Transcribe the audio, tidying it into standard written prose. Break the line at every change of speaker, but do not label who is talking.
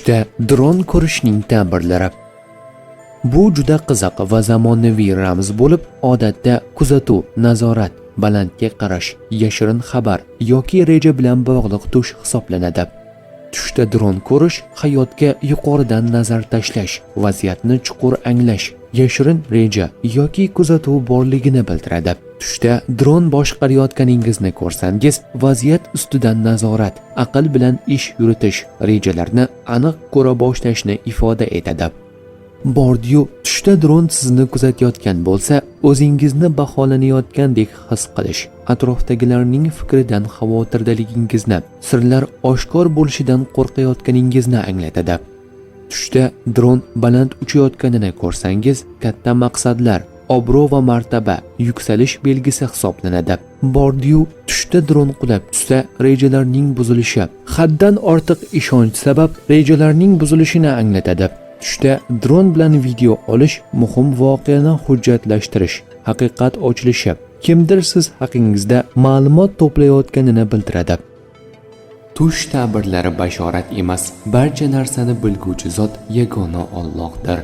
Tushda dron ko'rishning ta'birlari. Bu juda qiziq va zamonaviy ramz bo'lib, odatda kuzatuv, nazorat, balandga qarash, yashirin xabar yoki reja bilan bog'liq tush hisoblanadi. Tushda dron ko'rish hayotga yuqoridan nazar tashlash, vaziyatni chuqur anglash, yashirin reja yoki kuzatuv borligini bildiradi. Tushda dron boshqarayotganingizni ko'rsangiz, vaziyat ustidan nazorat, aql bilan ish yuritish, rejalarni aniq ko'ra boshlashni ifoda etadi. Bordi-yu, tushda dron sizni kuzatayotgan bo'lsa, o'zingizni baholanayotgandek his qilish, atrofdagilarning fikridan xavotirdaligingizni, sirlar oshkor bo'lishidan qo'rqayotganingizni anglatadi. Tushda dron baland uchayotganini ko'rsangiz, katta maqsadlar, obro' va martaba, yuksalish belgisi hisoblanadi. Bordi-yu, tushda dron qulab tushsa, rejalarning buzilishi, haddan ortiq ishonch sabab rejalarning buzilishini anglatadi. Tushda dron bilan video olish, muhim voqeani hujjatlashtirish, haqiqat ochilishi, kimdir siz haqingizda ma'lumot to'playotganini bildiradi. Tush ta'birlari bashorat emas, barcha narsani bilguvchi zot yagona Allohdir.